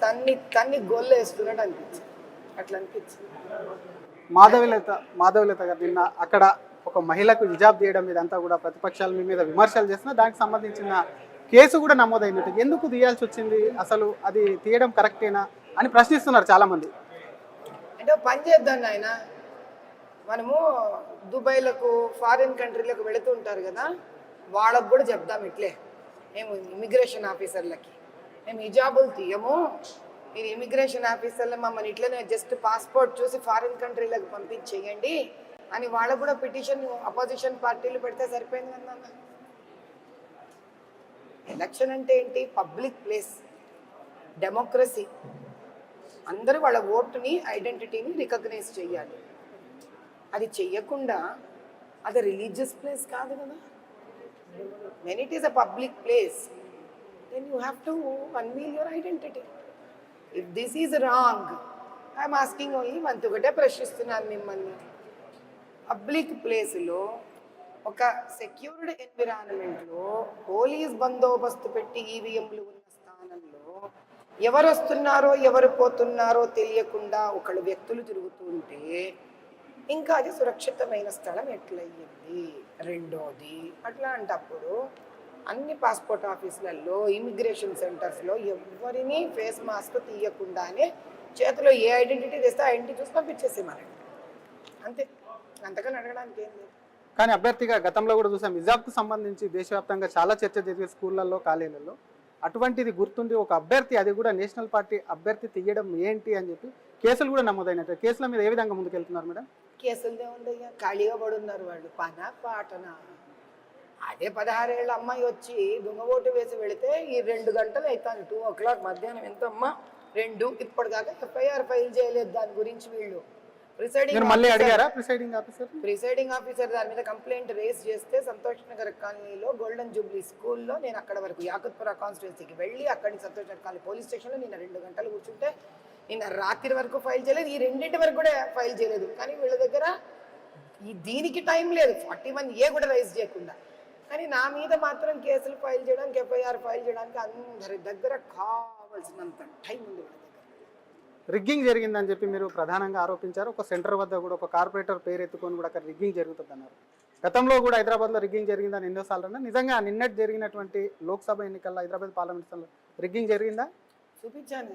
తన్ని తన్ని గోల్లో వేస్తున్నట్టు అనిపించింది. అట్లా అనిపించింది. మాధవీలత గారు నిన్న అక్కడ ఒక మహిళకు హిజాబ్ తీయడం ఇదంతా కూడా ప్రతిపక్షాలు మీ మీద విమర్శలు చేస్తున్నా దానికి సంబంధించిన కేసు కూడా నమోదైనట్టు ఎందుకు తీయాల్సి వచ్చింది, అసలు అది తీయడం కరెక్టేనా అని ప్రశ్నిస్తున్నారు చాలా మంది. అంటే పని చేద్దాం ఆయన, మనము దుబాయ్లకు ఫారిన్ కంట్రీలకు వెళుతూ ఉంటారు కదా, వాళ్ళకు కూడా చెప్దాం ఇట్లే, మేము ఇమిగ్రేషన్ ఆఫీసర్లకి మేము హిజాబులు తీయము, మీరు ఇమిగ్రేషన్ ఆఫీసర్లు మమ్మల్ని ఇట్లనే జస్ట్ పాస్పోర్ట్ చూసి ఫారిన్ కంట్రీలకు పంపించేయండి అని వాళ్ళకు కూడా పిటిషన్ అపోజిషన్ పార్టీలు పెడితే సరిపోయింది కదా. ఎలక్షన్ అంటే ఏంటి? పబ్లిక్ ప్లేస్, డెమోక్రసీ, అందరూ వాళ్ళ ఓటుని ఐడెంటిటీని రికగ్నైజ్ చేయాలి. అది చెయ్యకుండా అది రిలీజియస్ ప్లేస్ కాదు కదా. When it is a public place then you have to unveil your identity. If this is wrong, I'm asking only ఒకటే ప్రశ్నిస్తున్నాను మిమ్మల్ని. పబ్లిక్ ప్లేస్లో ఒక సెక్యూర్డ్ ఎన్విరాన్మెంట్లో పోలీస్ బందోబస్తు పెట్టి ఈవీఎంలు ఉన్న స్థానంలో ఎవరు వస్తున్నారో ఎవరు పోతున్నారో తెలియకుండా ఒకళ్ళు వ్యక్తులు తిరుగుతూ ఉంటే ఇంకా అది సురక్షితమైన స్థలం ఎట్లయ్యింది? రెండోది, అట్లాంటప్పుడు అన్ని పాస్పోర్ట్ ఆఫీసులలో ఇమిగ్రేషన్ సెంటర్స్లో ఎవరిని ఫేస్ మాస్క్ తీయకుండానే చేతిలో ఏ ఐడెంటిటీ తెస్తే ఆ ఐడెంటిటీ చూసి పంపించేసేమనండి, అంతే. అంతకని అడగడానికి ఏం లేదు. కానీ అభ్యర్థిగా గతంలో కూడా చూసాం, హిజాబ్కు సంబంధించి దేశవ్యాప్తంగా చాలా చర్చ జరిగే స్కూళ్ళల్లో కాలేజీలలో అటువంటిది గుర్తుండి ఒక అభ్యర్థి, అది కూడా నేషనల్ పార్టీ అభ్యర్థి తీయడం ఏంటి అని చెప్పి కేసులు కూడా నమోదైనట్టు. కేసుల మీద ఏ విధంగా ముందుకెళ్తున్నారు మేడం? కేసులదే ఉందయ్యా, ఖాళీగా పడున్నారు వాళ్ళు, పనా పాటనా. అదే 16 ఏళ్ళ అమ్మాయి వచ్చి దొంగ ఓటు వేసి వెళితే ఈ 2 గంటలు అవుతాను, 2 o'clock మధ్యాహ్నం ఎంతమ్మా 2, ఇప్పటిదాకా ఎఫ్ఐఆర్ ఫైల్ చేయలేదు దాని గురించి. వీళ్ళు ప్రిసైడింగ్ ఆఫీసర్ దాని మీద కంప్లైంట్ రేస్ చేస్తే సంతోష్ నగర్ కాలనీలో గోల్డెన్ జూబ్లీ స్కూల్లో నేను అక్కడ వరకు యాకుత్పుర కాన్స్టిట్యున్సీకి వెళ్ళి అక్కడి నుంచి సంతోష్ నగర్ కాలనీ పోలీస్ స్టేషన్లో నిన్న 2 గంటలు కూర్చుంటే నిన్న రాత్రి వరకు ఫైల్ చేయలేదు, ఈ 2 వరకు కూడా ఫైల్ చేయలేదు. కానీ వీళ్ళ దగ్గర దీనికి టైం లేదు, 41A కూడా రైజ్ చేయకుండా. కానీ నా మీద మాత్రం కేసులు ఫైల్ చేయడానికి, ఎఫ్ఐఆర్ ఫైల్ చేయడానికి అందరి దగ్గర కావాల్సినంత టైం ఉంది. రిగ్గింగ్ జరిగిందని చెప్పి మీరు ప్రధానంగా ఆరోపించారు. ఒక సెంటర్ వద్ద కూడా ఒక కార్పొరేటర్ పేరు ఎత్తుకొని కూడా అక్కడ రిగ్గింగ్ జరుగుతుంది అన్నారు. గతంలో కూడా హైదరాబాద్లో రిగ్గింగ్ జరిగిందని ఎన్నోసార్లు అన్నారు. నిజంగా నిన్నటి జరిగినటువంటి లోక్సభ ఎన్నికల్లో హైదరాబాద్ పార్లమెంట్ రిగ్గింగ్ జరిగిందా? చూపించాను.